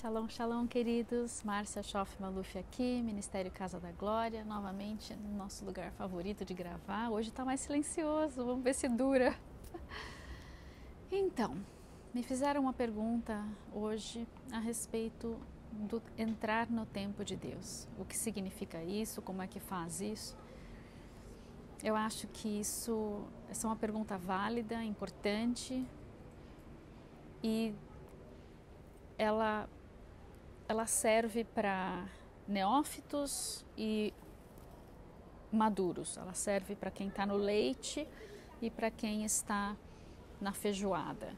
Shalom, shalom, queridos. Márcia Schoff Maluf aqui, Ministério Casa da Glória, novamente no nosso lugar favorito de gravar. Hoje está mais silencioso, vamos ver se dura. Então, me fizeram uma pergunta hoje a respeito do entrar no tempo de Deus. O que significa isso? Como é que faz isso? Eu acho que essa é uma pergunta válida, importante e ela serve para neófitos e maduros. Ela serve para quem está no leite e para quem está na feijoada.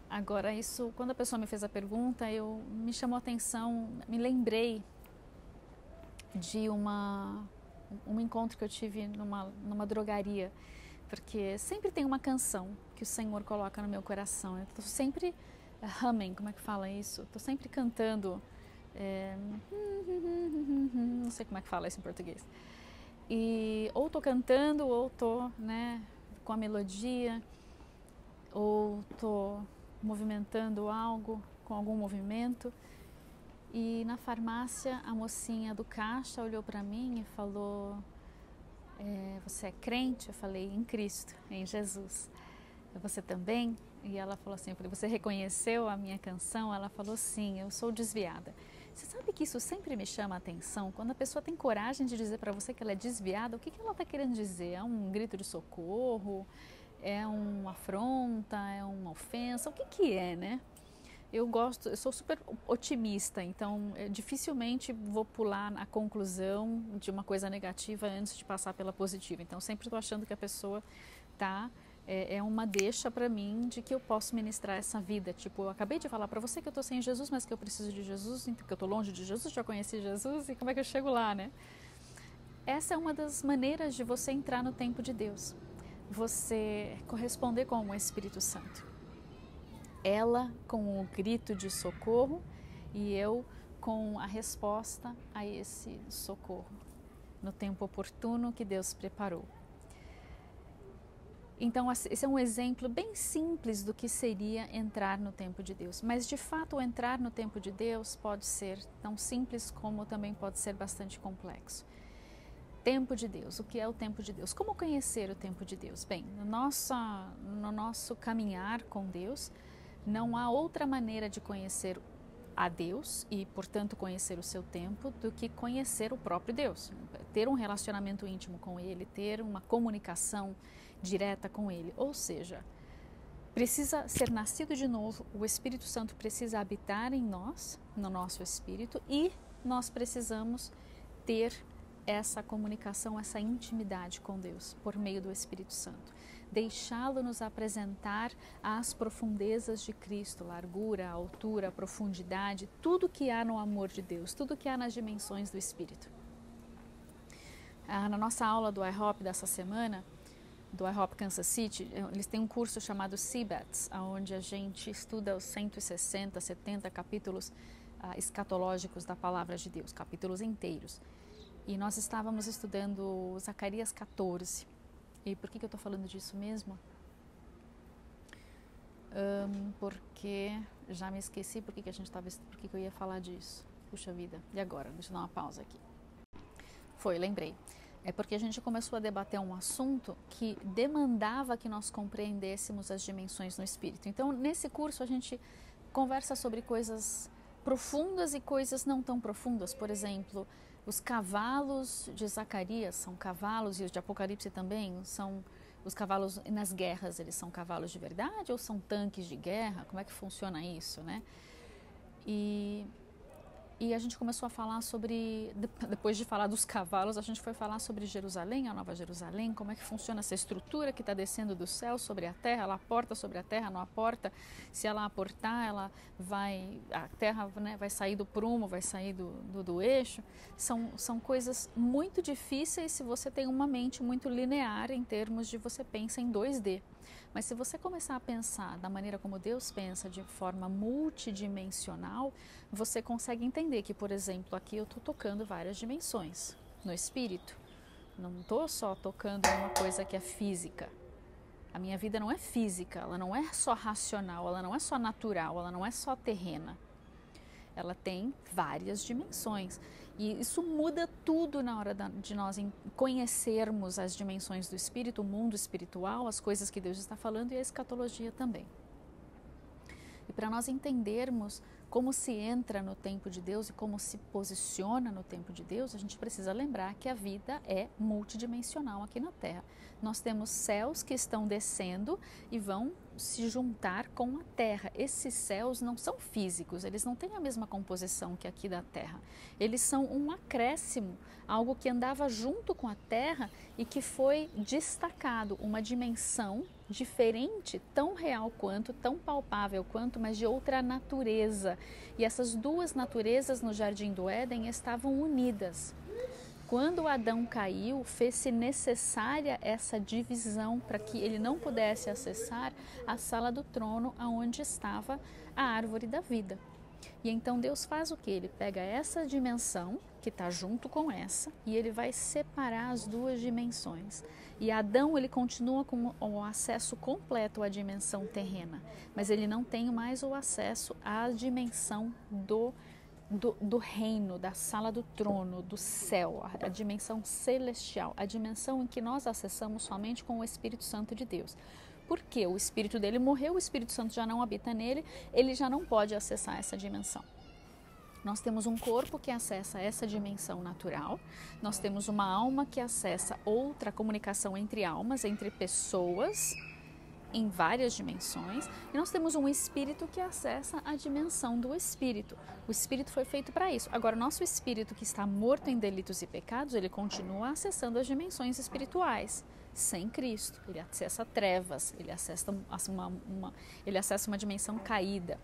Agora, quando a pessoa me fez a pergunta, me chamou a atenção, me lembrei de um encontro que eu tive numa drogaria, porque sempre tem uma canção que o Senhor coloca no meu coração. Eu estou sempre humming, como é que fala isso? Estou sempre cantando, não sei como é que fala isso em português. E ou estou cantando, ou estou, com a melodia, ou estou movimentando algo com algum movimento. E na farmácia a mocinha do caixa olhou para mim e falou: você é crente? Eu falei: em Cristo, em Jesus. Você também? E ela falou assim, eu falei: você reconheceu a minha canção? Ela falou: sim, eu sou desviada. Você sabe que isso sempre me chama a atenção? Quando a pessoa tem coragem de dizer para você que ela é desviada, o que ela está querendo dizer? É um grito de socorro? É uma afronta? É uma ofensa? O que é, né? Eu sou super otimista, então dificilmente vou pular a conclusão de uma coisa negativa antes de passar pela positiva. Então sempre estou achando que a pessoa é uma deixa para mim de que eu posso ministrar essa vida. Tipo, eu acabei de falar para você que eu estou sem Jesus, mas que eu preciso de Jesus, que eu estou longe de Jesus, já conheci Jesus, e como é que eu chego lá, né? Essa é uma das maneiras de você entrar no tempo de Deus. Você corresponder com o Espírito Santo. Ela com o grito de socorro e eu com a resposta a esse socorro, no tempo oportuno que Deus preparou. Então, esse é um exemplo bem simples do que seria entrar no tempo de Deus. Mas, de fato, o entrar no tempo de Deus pode ser tão simples como também pode ser bastante complexo. Tempo de Deus. O que é o tempo de Deus? Como conhecer o tempo de Deus? Bem, no nosso caminhar com Deus, não há outra maneira de conhecer a Deus e, portanto, conhecer o seu tempo do que conhecer o próprio Deus. Ter um relacionamento íntimo com Ele, ter uma comunicação direta com Ele. Ou seja, precisa ser nascido de novo, o Espírito Santo precisa habitar em nós, no nosso espírito, e nós precisamos ter essa comunicação, essa intimidade com Deus por meio do Espírito Santo. Deixá-lo nos apresentar as profundezas de Cristo, largura, altura, profundidade, tudo que há no amor de Deus, tudo que há nas dimensões do Espírito. Na nossa aula do IHOP dessa semana, do IHOP Kansas City, eles têm um curso chamado CBATS, onde a gente estuda os 160, 70 capítulos escatológicos da Palavra de Deus, capítulos inteiros. E nós estávamos estudando Zacarias 14. E por que eu estou falando disso mesmo? Porque já me esqueci por que eu ia falar disso. Puxa vida, e agora? Deixa eu dar uma pausa aqui. Lembrei. É porque a gente começou a debater um assunto que demandava que nós compreendêssemos as dimensões no espírito. Então, nesse curso a gente conversa sobre coisas profundas e coisas não tão profundas. Por exemplo, os cavalos de Zacarias são cavalos, e os de Apocalipse também, são os cavalos nas guerras, eles são cavalos de verdade ou são tanques de guerra? Como é que funciona isso, né? E a gente começou a falar sobre, depois de falar dos cavalos, a gente foi falar sobre Jerusalém, a Nova Jerusalém, como é que funciona essa estrutura que está descendo do céu sobre a terra, ela aporta sobre a terra, não aporta, se ela aportar, a terra, né, vai sair do prumo, vai sair do eixo. São coisas muito difíceis se você tem uma mente muito linear em termos de você pensa em 2D. Mas se você começar a pensar da maneira como Deus pensa, de forma multidimensional, você consegue entender que, por exemplo, aqui eu estou tocando várias dimensões no espírito. Não estou só tocando uma coisa que é física. A minha vida não é física, ela não é só racional, ela não é só natural, ela não é só terrena. ela tem várias dimensões. E isso muda tudo na hora de nós conhecermos as dimensões do espírito, o mundo espiritual, as coisas que Deus está falando e a escatologia também. E para nós entendermos como se entra no tempo de Deus e como se posiciona no tempo de Deus, a gente precisa lembrar que a vida é multidimensional aqui na Terra. Nós temos céus que estão descendo e vão se juntar com a Terra. Esses céus não são físicos, eles não têm a mesma composição que aqui da Terra. Eles são um acréscimo, algo que andava junto com a Terra e que foi destacado, uma dimensão diferente, tão real quanto, tão palpável quanto, mas de outra natureza. E essas duas naturezas no Jardim do Éden estavam unidas. Quando Adão caiu, fez-se necessária essa divisão para que ele não pudesse acessar a sala do trono onde estava a árvore da vida. E então Deus faz o que? Ele pega essa dimensão que está junto com essa e ele vai separar as duas dimensões. E Adão, ele continua com o acesso completo à dimensão terrena, mas ele não tem mais o acesso à dimensão do reino, da sala do trono, do céu, a dimensão celestial, a dimensão em que nós acessamos somente com o Espírito Santo de Deus. Porque o Espírito dele morreu, o Espírito Santo já não habita nele, ele já não pode acessar essa dimensão. Nós temos um corpo que acessa essa dimensão natural, nós temos uma alma que acessa outra comunicação entre almas, entre pessoas, em várias dimensões, e nós temos um espírito que acessa a dimensão do espírito. O espírito foi feito para isso. Agora, nosso espírito que está morto em delitos e pecados, ele continua acessando as dimensões espirituais. Sem Cristo, ele acessa trevas, ele acessa uma dimensão caída.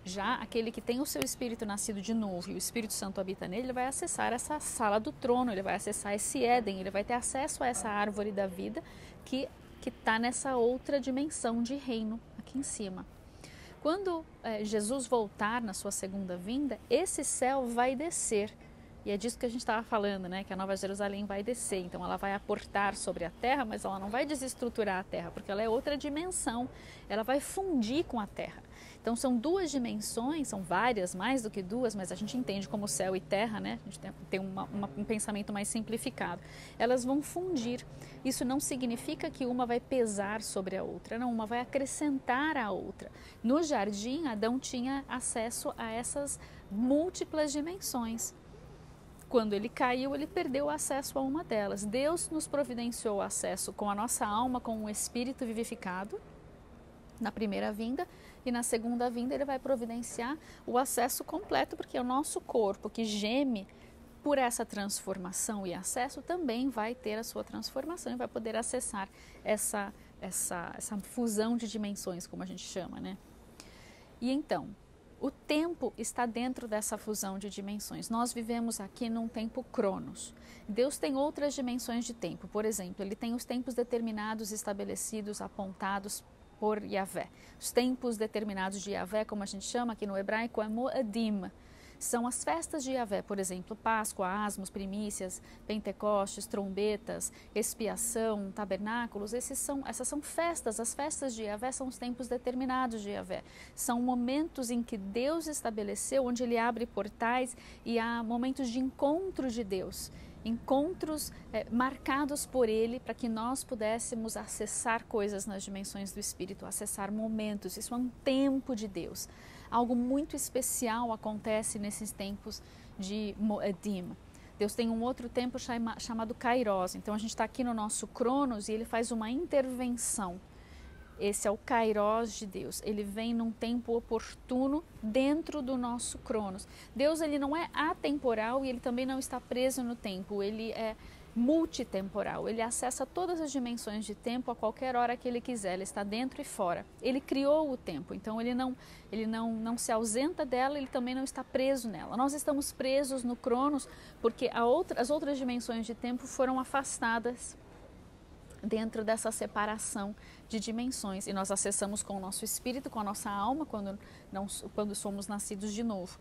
Já aquele que tem o seu espírito nascido de novo e o Espírito Santo habita nele, ele vai acessar essa sala do trono, ele vai acessar esse Éden, ele vai ter acesso a essa árvore da vida que está nessa outra dimensão de reino aqui em cima. Quando Jesus voltar na sua segunda vinda, esse céu vai descer. E é disso que a gente estava falando, né? Que a Nova Jerusalém vai descer. Então ela vai aportar sobre a terra, mas ela não vai desestruturar a terra, porque ela é outra dimensão. Ela vai fundir com a terra. Então são duas dimensões, são várias, mais do que duas, mas a gente entende como céu e terra, né? A gente tem um pensamento mais simplificado. Elas vão fundir. Isso não significa que uma vai pesar sobre a outra, não, uma vai acrescentar a outra. No jardim, Adão tinha acesso a essas múltiplas dimensões. Quando ele caiu, ele perdeu o acesso a uma delas. Deus nos providenciou o acesso com a nossa alma, com o espírito vivificado, na primeira vinda, e na segunda vinda ele vai providenciar o acesso completo, porque o nosso corpo que geme por essa transformação e acesso também vai ter a sua transformação e vai poder acessar essa fusão de dimensões, como a gente chama, né? E então, o tempo está dentro dessa fusão de dimensões. Nós vivemos aqui num tempo cronos. Deus tem outras dimensões de tempo. Por exemplo, ele tem os tempos determinados, estabelecidos, apontados por Yahvé. Os tempos determinados de Yahvé, como a gente chama aqui no hebraico, é Moadim. São as festas de Yahvé, por exemplo, Páscoa, Asmos, Primícias, Pentecostes, trombetas, expiação, tabernáculos. Essas são festas. As festas de Yahvé são os tempos determinados de Yahvé. São momentos em que Deus estabeleceu, onde ele abre portais e há momentos de encontro de Deus. Encontros marcados por ele para que nós pudéssemos acessar coisas nas dimensões do Espírito, acessar momentos. Isso é um tempo de Deus. Algo muito especial acontece nesses tempos de Moedim. Deus tem um outro tempo chamado Kairos. Então a gente está aqui no nosso Cronos e ele faz uma intervenção. Esse é o Kairos de Deus. Ele vem num tempo oportuno dentro do nosso Cronos. Deus, ele não é atemporal e ele também não está preso no tempo. Ele é multitemporal. Ele acessa todas as dimensões de tempo a qualquer hora que ele quiser. Ele está dentro e fora. Ele criou o tempo, então ele não se ausenta dela, ele também não está preso nela. Nós estamos presos no Cronos porque as outras dimensões de tempo foram afastadas dentro dessa separação de dimensões e nós acessamos com o nosso espírito, com a nossa alma quando somos nascidos de novo.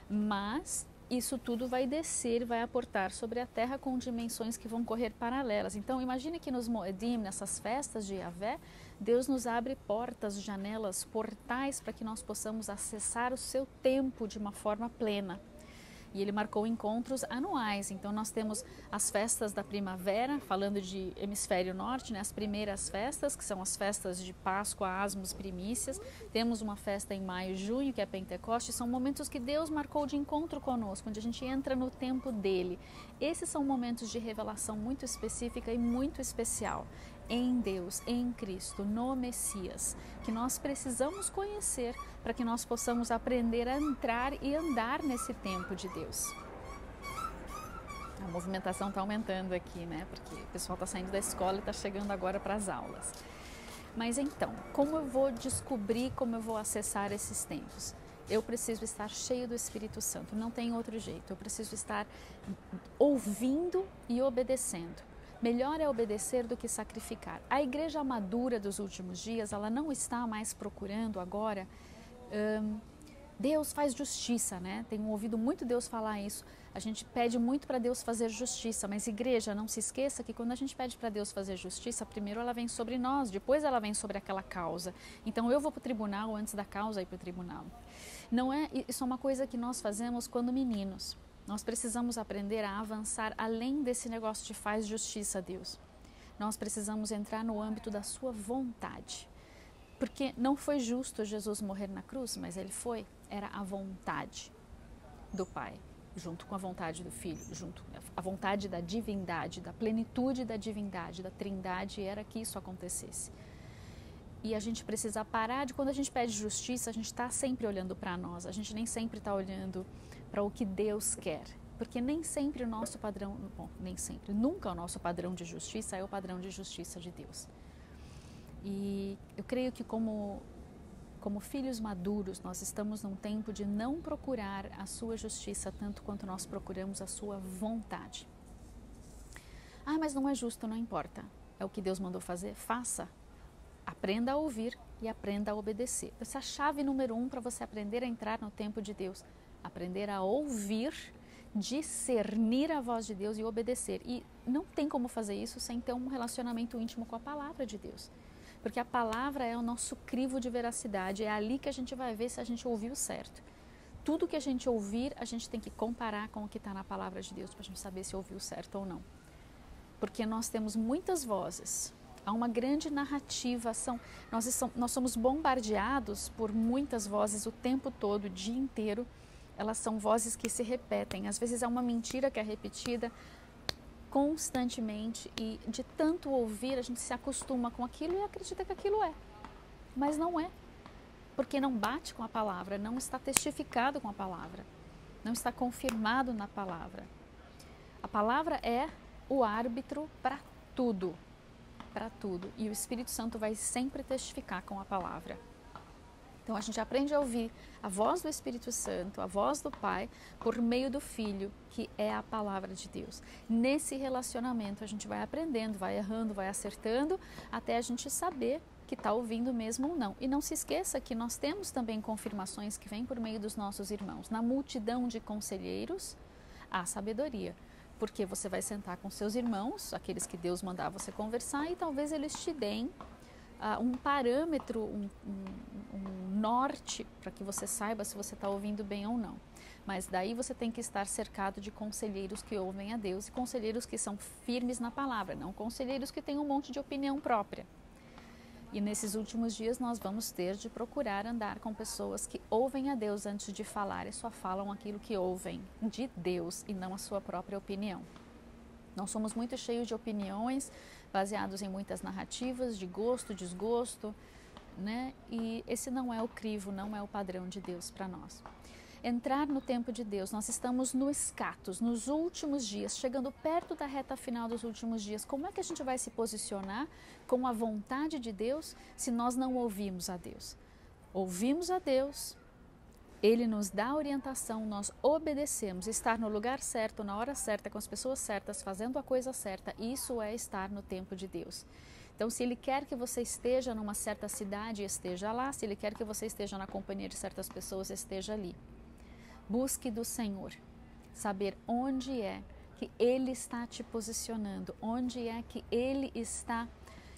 Mas isso tudo vai descer, vai aportar sobre a terra com dimensões que vão correr paralelas. Então imagine que nos Moedim, nessas festas de Yahvé, Deus nos abre portas, janelas, portais para que nós possamos acessar o seu tempo de uma forma plena. E ele marcou encontros anuais, então nós temos as festas da primavera, falando de hemisfério norte, né, as primeiras festas, que são as festas de Páscoa, Asmos, Primícias. Temos uma festa em maio e junho, que é Pentecostes. São momentos que Deus marcou de encontro conosco, onde a gente entra no tempo dele. Esses são momentos de revelação muito específica e muito especial em Deus, em Cristo, no Messias, que nós precisamos conhecer para que nós possamos aprender a entrar e andar nesse tempo de Deus. A movimentação está aumentando aqui, né? Porque o pessoal está saindo da escola e está chegando agora para as aulas. Mas então, como eu vou descobrir, como eu vou acessar esses tempos? Eu preciso estar cheio do Espírito Santo, não tem outro jeito. Eu preciso estar ouvindo e obedecendo. Melhor é obedecer do que sacrificar. A igreja madura dos últimos dias, ela não está mais procurando agora, Deus faz justiça, né? Tenho ouvido muito Deus falar isso. A gente pede muito para Deus fazer justiça, mas igreja, não se esqueça que quando a gente pede para Deus fazer justiça, primeiro ela vem sobre nós, depois ela vem sobre aquela causa. Então eu vou para o tribunal antes da causa ir para o tribunal. Não é, isso é uma coisa que nós fazemos quando meninos. Nós precisamos aprender a avançar além desse negócio de faz justiça a Deus. Nós precisamos entrar no âmbito da sua vontade. Porque não foi justo Jesus morrer na cruz, mas ele foi, era a vontade do Pai, junto com a vontade do Filho, junto a vontade da divindade, da plenitude da divindade, da trindade, era que isso acontecesse. E a gente precisa parar de, quando a gente pede justiça, a gente está sempre olhando para nós, a gente nem sempre está olhando para o que Deus quer, porque nem sempre o nosso padrão, bom, nem sempre, nunca o nosso padrão de justiça é o padrão de justiça de Deus. E eu creio que como filhos maduros, nós estamos num tempo de não procurar a sua justiça tanto quanto nós procuramos a sua vontade. Ah, mas não é justo, não importa. É o que Deus mandou fazer, faça. Aprenda a ouvir e aprenda a obedecer. Essa é a chave número 1 para você aprender a entrar no tempo de Deus. Aprender a ouvir, discernir a voz de Deus e obedecer. E não tem como fazer isso sem ter um relacionamento íntimo com a palavra de Deus. Porque a palavra é o nosso crivo de veracidade, é ali que a gente vai ver se a gente ouviu certo. Tudo que a gente ouvir, a gente tem que comparar com o que está na palavra de Deus para a gente saber se ouviu certo ou não. Porque nós temos muitas vozes, há uma grande narrativa, nós somos bombardeados por muitas vozes o tempo todo, o dia inteiro. Elas são vozes que se repetem, às vezes é uma mentira que é repetida constantemente e de tanto ouvir a gente se acostuma com aquilo e acredita que aquilo é, mas não é, porque não bate com a palavra, não está testificado com a palavra, não está confirmado na palavra. A palavra é o árbitro para tudo, e o Espírito Santo vai sempre testificar com a palavra. Então a gente aprende a ouvir a voz do Espírito Santo, a voz do Pai, por meio do Filho, que é a palavra de Deus. Nesse relacionamento a gente vai aprendendo, vai errando, vai acertando, até a gente saber que está ouvindo mesmo ou não. E não se esqueça que nós temos também confirmações que vêm por meio dos nossos irmãos. Na multidão de conselheiros, há sabedoria. Porque você vai sentar com seus irmãos, aqueles que Deus mandar você conversar, e talvez eles te deem um parâmetro, um norte para que você saiba se você está ouvindo bem ou não. Mas daí você tem que estar cercado de conselheiros que ouvem a Deus e conselheiros que são firmes na palavra, não conselheiros que têm um monte de opinião própria. E nesses últimos dias nós vamos ter de procurar andar com pessoas que ouvem a Deus antes de falar e só falam aquilo que ouvem de Deus e não a sua própria opinião. Nós somos muito cheios de opiniões, baseados em muitas narrativas, de gosto, desgosto, né? E esse não é o crivo, não é o padrão de Deus para nós. Entrar no tempo de Deus, nós estamos no escatos, nos últimos dias, chegando perto da reta final dos últimos dias. Como é que a gente vai se posicionar com a vontade de Deus se nós não ouvimos a Deus? Ouvimos a Deus, Ele nos dá orientação, nós obedecemos. Estar no lugar certo, na hora certa, com as pessoas certas, fazendo a coisa certa, isso é estar no tempo de Deus. Então, se Ele quer que você esteja numa certa cidade, esteja lá. Se Ele quer que você esteja na companhia de certas pessoas, esteja ali. Busque do Senhor. saber onde é que Ele está te posicionando, onde é que Ele está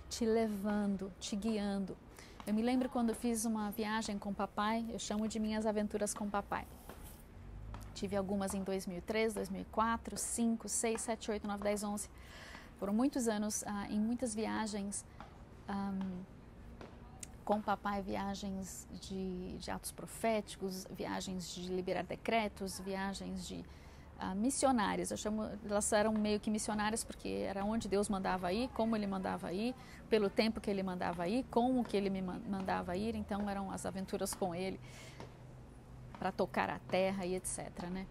te levando, te guiando. Eu me lembro quando eu fiz uma viagem com o papai, eu chamo de minhas aventuras com o papai. Tive algumas em 2003, 2004, 2005, 2006, 2007, 2008, 2009, 2010, 2011. Foram muitos anos em muitas viagens com o papai, viagens de atos proféticos, viagens de liberar decretos, viagens de missionárias. Eu chamo, elas eram meio que missionárias porque era onde Deus mandava ir, como Ele mandava ir, pelo tempo que Ele mandava ir, como que Ele me mandava ir. Então eram as aventuras com Ele para tocar a terra e etc, né?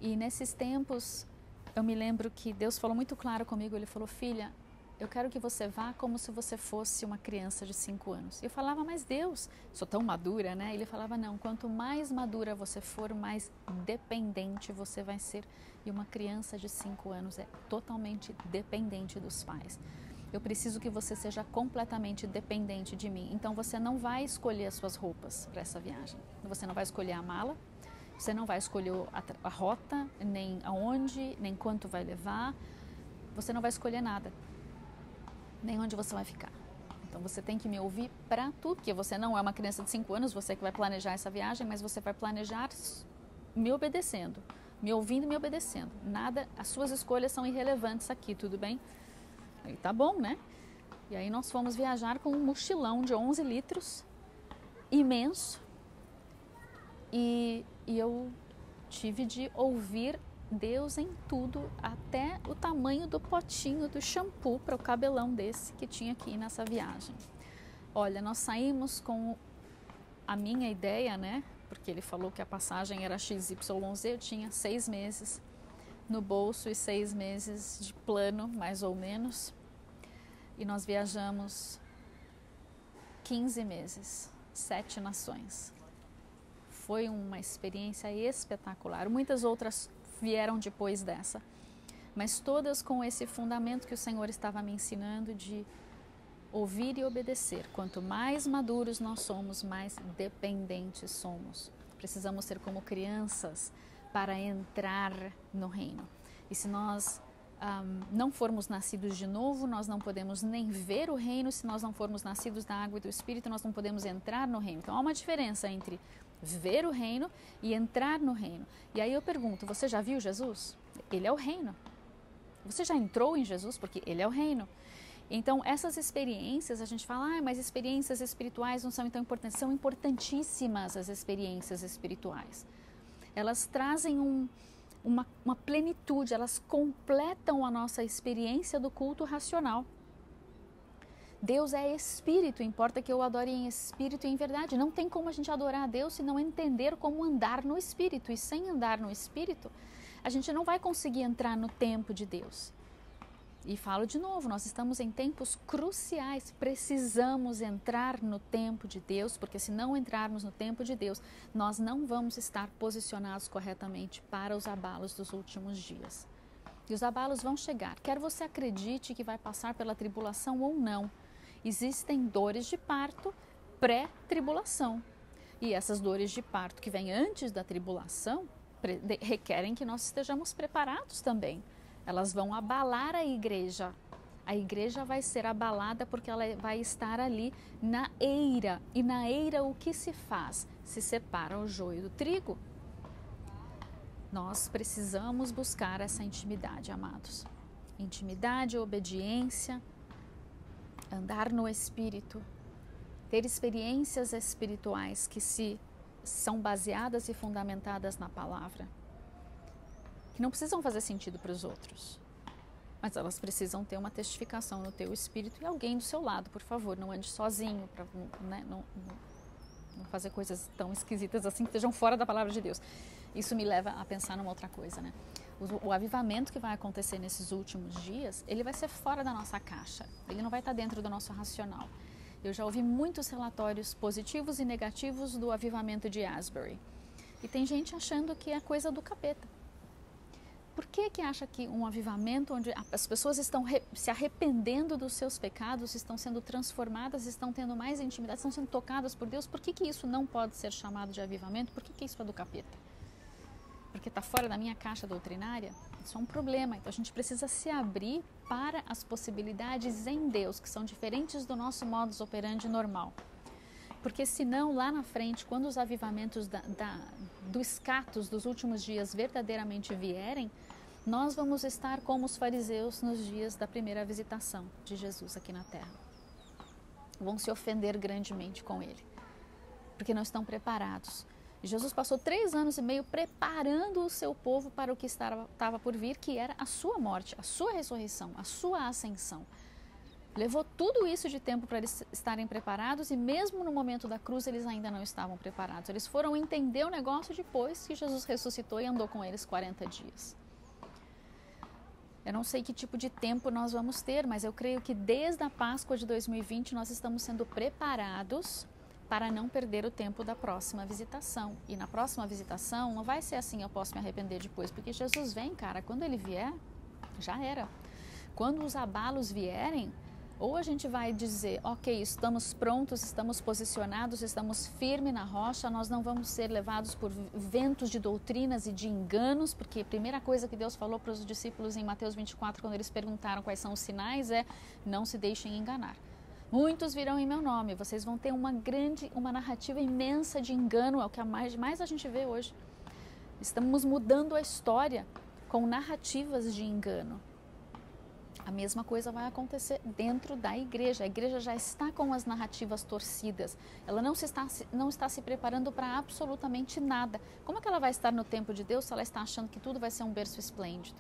E nesses tempos eu me lembro que Deus falou muito claro comigo. Ele falou: filha, eu quero que você vá como se você fosse uma criança de 5 anos. Eu falava: mas Deus, sou tão madura, né? Ele falava: não, quanto mais madura você for, mais dependente você vai ser. E uma criança de 5 anos é totalmente dependente dos pais. Eu preciso que você seja completamente dependente de mim. Então você não vai escolher as suas roupas para essa viagem. Você não vai escolher a mala, você não vai escolher a rota, nem aonde, nem quanto vai levar. Você não vai escolher nada, nem onde você vai ficar. Então você tem que me ouvir para tudo, porque você não é uma criança de 5 anos, você que vai planejar essa viagem, mas você vai planejar me obedecendo, me ouvindo e me obedecendo. Nada, as suas escolhas são irrelevantes aqui, tudo bem? Aí tá bom, né? E aí nós fomos viajar com um mochilão de 11 litros, imenso, e eu tive de ouvir Deus em tudo, até o tamanho do potinho do shampoo para o cabelão desse que tinha aqui nessa viagem. Olha, nós saímos com a minha ideia, né? Porque ele falou que a passagem era XYZ, eu tinha 6 meses no bolso e 6 meses de plano, mais ou menos. E nós viajamos 15 meses, 7 nações. Foi uma experiência espetacular. Muitas outras vieram depois dessa, mas todas com esse fundamento que o Senhor estava me ensinando de ouvir e obedecer. Quanto mais maduros nós somos, mais dependentes somos. Precisamos ser como crianças para entrar no reino. E se nós não formos nascidos de novo, nós não podemos nem ver o reino. Se nós não formos nascidos da água e do Espírito, nós não podemos entrar no reino. Então há uma diferença entre ver o reino e entrar no reino. E aí eu pergunto: você já viu Jesus? Ele é o reino. Você já entrou em Jesus? Porque Ele é o reino. Então essas experiências, a gente fala: mas experiências espirituais não são tão importantes. São importantíssimas as experiências espirituais. Elas trazem uma plenitude, elas completam a nossa experiência do culto racional. Deus é espírito, importa que eu adore em espírito e em verdade. Não tem como a gente adorar a Deus se não entender como andar no espírito. E sem andar no espírito, a gente não vai conseguir entrar no tempo de Deus. E falo de novo, nós estamos em tempos cruciais, precisamos entrar no tempo de Deus, porque se não entrarmos no tempo de Deus, nós não vamos estar posicionados corretamente para os abalos dos últimos dias. E os abalos vão chegar, quer você acredite que vai passar pela tribulação ou não. Existem dores de parto pré-tribulação. E essas dores de parto que vêm antes da tribulação requerem que nós estejamos preparados também. Elas vão abalar a igreja. A igreja vai ser abalada porque ela vai estar ali na eira. E na eira o que se faz? Se separa o joio do trigo. Nós precisamos buscar essa intimidade, amados. Intimidade, obediência, andar no Espírito, ter experiências espirituais que são baseadas e fundamentadas na palavra. Que não precisam fazer sentido para os outros, mas elas precisam ter uma testificação no teu espírito e alguém do seu lado, por favor, não ande sozinho, para não fazer coisas tão esquisitas assim que estejam fora da palavra de Deus. Isso me leva a pensar numa outra coisa, né? O avivamento que vai acontecer nesses últimos dias, ele vai ser fora da nossa caixa, ele não vai estar dentro do nosso racional. Eu já ouvi muitos relatórios positivos e negativos do avivamento de Asbury. E tem gente achando que é coisa do capeta. Por que acha que um avivamento onde as pessoas estão se arrependendo dos seus pecados, estão sendo transformadas, estão tendo mais intimidade, estão sendo tocadas por Deus, por que isso não pode ser chamado de avivamento? Por que isso é do capeta? Porque porque está fora da minha caixa doutrinária, isso é um problema. Então a gente precisa se abrir para as possibilidades em Deus, que são diferentes do nosso modus operandi normal. Porque senão, lá na frente, quando os avivamentos do escatos dos últimos dias verdadeiramente vierem, nós vamos estar como os fariseus nos dias da primeira visitação de Jesus aqui na Terra. Vão se ofender grandemente com ele, porque não estão preparados. E Jesus passou 3 anos e meio preparando o seu povo para o que estava por vir, que era a sua morte, a sua ressurreição, a sua ascensão. Levou tudo isso de tempo para eles estarem preparados e mesmo no momento da cruz eles ainda não estavam preparados. Eles foram entender o negócio depois que Jesus ressuscitou e andou com eles 40 dias. Eu não sei que tipo de tempo nós vamos ter, mas eu creio que desde a Páscoa de 2020 nós estamos sendo preparados para não perder o tempo da próxima visitação. E na próxima visitação não vai ser assim, eu posso me arrepender depois, porque Jesus vem, cara, quando ele vier, já era. Quando os abalos vierem, ou a gente vai dizer, ok, estamos prontos, estamos posicionados, estamos firmes na rocha, nós não vamos ser levados por ventos de doutrinas e de enganos, porque a primeira coisa que Deus falou para os discípulos em Mateus 24, quando eles perguntaram quais são os sinais, é não se deixem enganar. Muitos virão em meu nome, vocês vão ter uma narrativa imensa de engano, é o que mais a gente vê hoje. Estamos mudando a história com narrativas de engano. A mesma coisa vai acontecer dentro da igreja. A igreja já está com as narrativas torcidas. Ela não está se preparando para absolutamente nada. Como é que ela vai estar no tempo de Deus se ela está achando que tudo vai ser um berço esplêndido?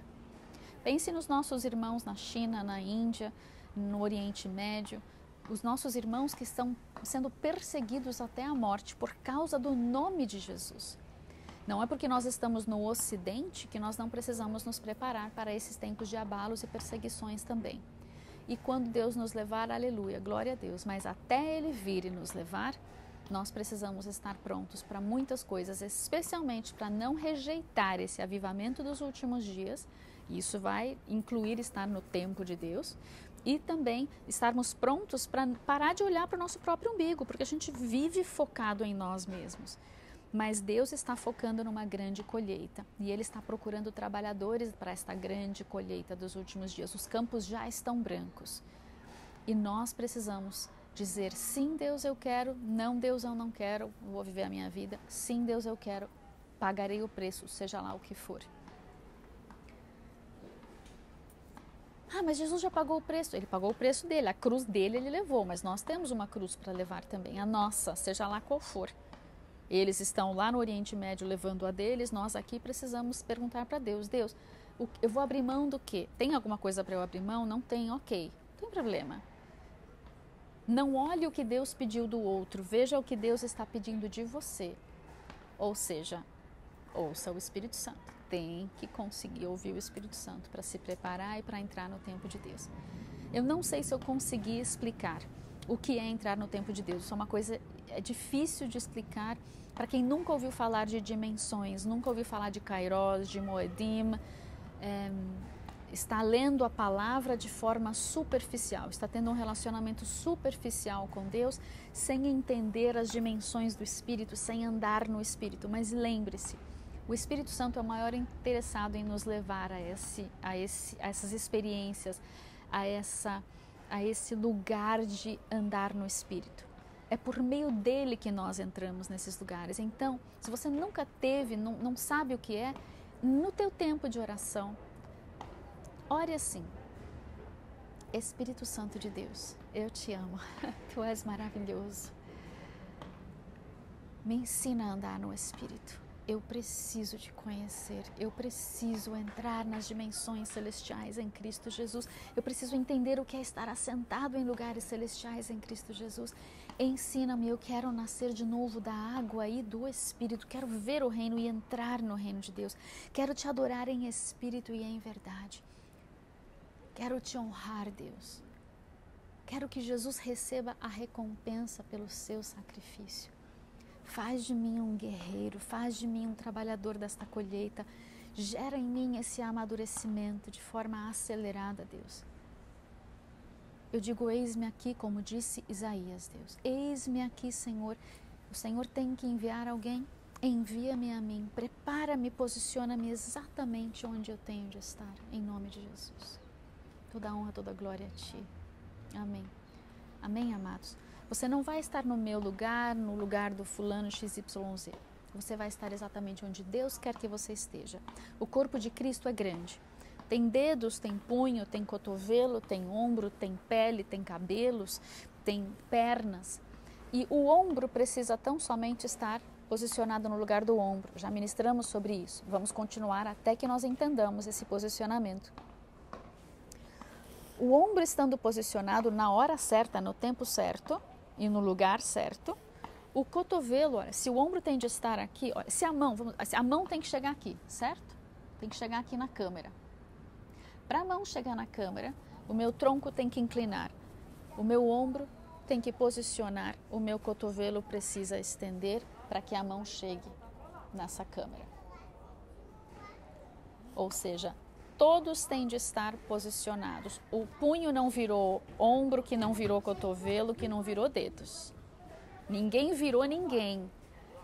Pense nos nossos irmãos na China, na Índia, no Oriente Médio. Os nossos irmãos que estão sendo perseguidos até a morte por causa do nome de Jesus. Não é porque nós estamos no Ocidente que nós não precisamos nos preparar para esses tempos de abalos e perseguições também. E quando Deus nos levar, aleluia, glória a Deus, mas até Ele vir e nos levar, nós precisamos estar prontos para muitas coisas, especialmente para não rejeitar esse avivamento dos últimos dias. Isso vai incluir estar no tempo de Deus e também estarmos prontos para parar de olhar para o nosso próprio umbigo, porque a gente vive focado em nós mesmos. Mas Deus está focando numa grande colheita e Ele está procurando trabalhadores para esta grande colheita dos últimos dias. Os campos já estão brancos e nós precisamos dizer sim, Deus, eu quero, não, Deus, eu não quero, vou viver a minha vida, sim, Deus, eu quero, pagarei o preço, seja lá o que for. Ah, mas Jesus já pagou o preço. Ele pagou o preço dele, a cruz dele ele levou, mas nós temos uma cruz para levar também, a nossa, seja lá qual for. Eles estão lá no Oriente Médio levando a deles, nós aqui precisamos perguntar para Deus, Deus, eu vou abrir mão do quê? Tem alguma coisa para eu abrir mão? Não tem? Ok, não tem problema. Não olhe o que Deus pediu do outro, veja o que Deus está pedindo de você. Ou seja, ouça o Espírito Santo. Tem que conseguir ouvir o Espírito Santo para se preparar e para entrar no tempo de Deus. Eu não sei se eu consegui explicar o que é entrar no tempo de Deus. Isso é uma coisa difícil de explicar para quem nunca ouviu falar de dimensões, nunca ouviu falar de Kairos, de Moedim, está lendo a palavra de forma superficial, está tendo um relacionamento superficial com Deus, sem entender as dimensões do Espírito, sem andar no Espírito. Mas lembre-se, o Espírito Santo é o maior interessado em nos levar a essas experiências, a esse lugar de andar no Espírito. É por meio dele que nós entramos nesses lugares. Então, se você nunca teve, não sabe o que é, no teu tempo de oração, ore assim: Espírito Santo de Deus, eu te amo, tu és maravilhoso. Me ensina a andar no Espírito. Eu preciso te conhecer, eu preciso entrar nas dimensões celestiais em Cristo Jesus, eu preciso entender o que é estar assentado em lugares celestiais em Cristo Jesus. Ensina-me, eu quero nascer de novo da água e do Espírito, quero ver o reino e entrar no reino de Deus, quero te adorar em espírito e em verdade, quero te honrar, Deus, quero que Jesus receba a recompensa pelo seu sacrifício. Faz de mim um guerreiro, faz de mim um trabalhador desta colheita, gera em mim esse amadurecimento de forma acelerada, Deus. Eu digo, eis-me aqui, como disse Isaías, Deus. Eis-me aqui, Senhor. O Senhor tem que enviar alguém? envia-me a mim, prepara-me, posiciona-me exatamente onde eu tenho de estar, em nome de Jesus. Toda honra, toda glória a Ti. Amém. Amém, amados? Você não vai estar no meu lugar, no lugar do fulano XYZ. Você vai estar exatamente onde Deus quer que você esteja. O corpo de Cristo é grande. Tem dedos, tem punho, tem cotovelo, tem ombro, tem pele, tem cabelos, tem pernas. E o ombro precisa tão somente estar posicionado no lugar do ombro. Já ministramos sobre isso. Vamos continuar até que nós entendamos esse posicionamento. O ombro estando posicionado na hora certa, no tempo certo e no lugar certo, o cotovelo, olha, se o ombro tem de estar aqui, olha, se a mão tem que chegar aqui, certo? Tem que chegar aqui na câmera. Para a mão chegar na câmera, o meu tronco tem que inclinar, o meu ombro tem que posicionar, o meu cotovelo precisa estender para que a mão chegue nessa câmera. Ou seja, todos têm de estar posicionados. O punho não virou ombro, que não virou cotovelo, que não virou dedos. Ninguém virou ninguém.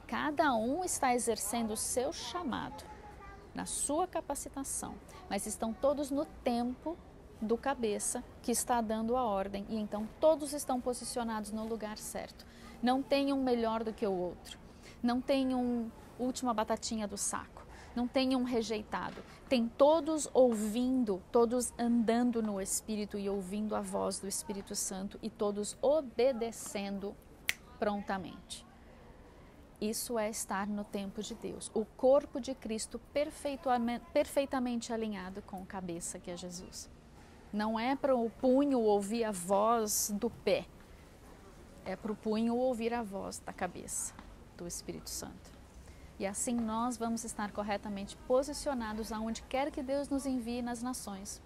Cada um está exercendo o seu chamado, na sua capacitação. Mas estão todos no tempo do cabeça que está dando a ordem. E então todos estão posicionados no lugar certo. Não tem um melhor do que o outro. Não tem um última batatinha do saco. Não tem um rejeitado. Tem todos ouvindo, todos andando no Espírito e ouvindo a voz do Espírito Santo e todos obedecendo prontamente. Isso é estar no tempo de Deus. O corpo de Cristo perfeitamente alinhado com a cabeça, que é Jesus. Não é para o punho ouvir a voz do pé. É para o punho ouvir a voz da cabeça, do Espírito Santo. E assim nós vamos estar corretamente posicionados aonde quer que Deus nos envie nas nações,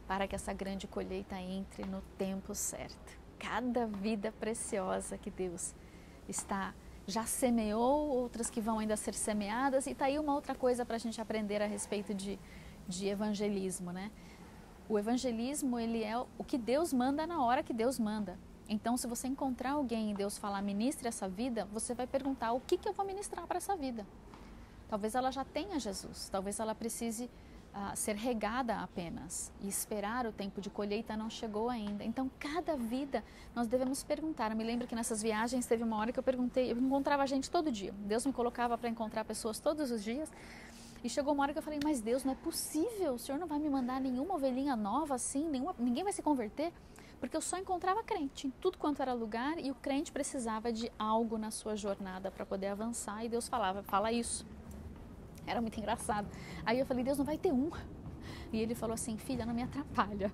para que essa grande colheita entre no tempo certo. Cada vida preciosa que Deus já semeou, outras que vão ainda ser semeadas, e está aí uma outra coisa para a gente aprender a respeito de evangelismo, né? O evangelismo, ele é o que Deus manda na hora que Deus manda. Então, se você encontrar alguém e Deus falar, ministre essa vida, você vai perguntar, o que eu vou ministrar para essa vida? Talvez ela já tenha Jesus, talvez ela precise ser regada apenas e esperar, o tempo de colheita não chegou ainda. Então, cada vida nós devemos perguntar. Eu me lembro que nessas viagens teve uma hora que eu perguntei, eu encontrava gente todo dia. Deus me colocava para encontrar pessoas todos os dias. E chegou uma hora que eu falei, mas Deus, não é possível, o Senhor não vai me mandar nenhuma ovelhinha nova assim, ninguém vai se converter? Porque eu só encontrava crente em tudo quanto era lugar e o crente precisava de algo na sua jornada para poder avançar e Deus falava, fala isso. Era muito engraçado. Aí eu falei, Deus, não vai ter um. E ele falou assim, filha, não me atrapalha.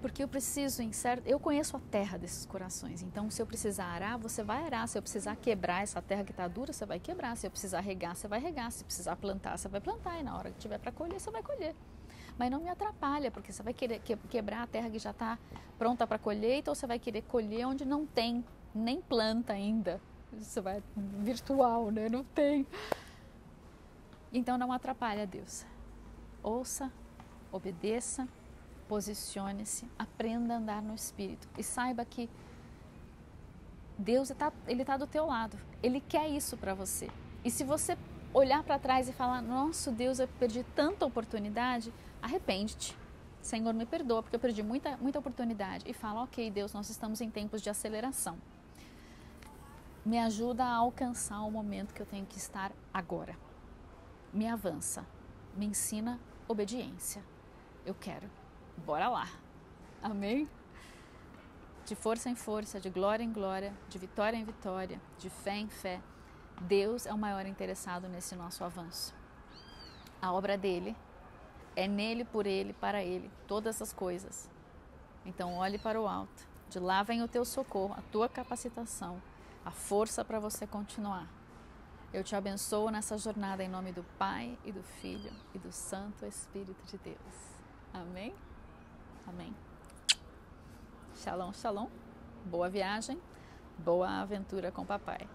Porque eu preciso, eu conheço a terra desses corações. Então, se eu precisar arar, você vai arar. Se eu precisar quebrar essa terra que está dura, você vai quebrar. Se eu precisar regar, você vai regar. Se precisar plantar, você vai plantar. E na hora que tiver para colher, você vai colher. Mas não me atrapalha, porque você vai querer quebrar a terra que já está pronta para colheita, ou você vai querer colher onde não tem nem planta ainda. Isso vai virtual, né? Não tem. Então não atrapalha Deus. Ouça, obedeça, posicione-se, aprenda a andar no Espírito e saiba que Deus ele está do teu lado. Ele quer isso para você. E se você olhar para trás e falar, nossa Deus, eu perdi tanta oportunidade, arrepende-te. Senhor, me perdoa porque eu perdi muita oportunidade. E fala, ok Deus, nós estamos em tempos de aceleração. Me ajuda a alcançar o momento que eu tenho que estar agora. Me avança, me ensina obediência. Eu quero. Bora lá. Amém? De força em força, de glória em glória, de vitória em vitória, de fé em fé. Deus é o maior interessado nesse nosso avanço. A obra dele é nele, por ele, para ele, todas as coisas. Então olhe para o alto. De lá vem o teu socorro, a tua capacitação, a força para você continuar. Eu te abençoo nessa jornada em nome do Pai e do Filho e do Santo Espírito de Deus. Amém? Amém. Shalom, shalom. Boa viagem, boa aventura com o papai.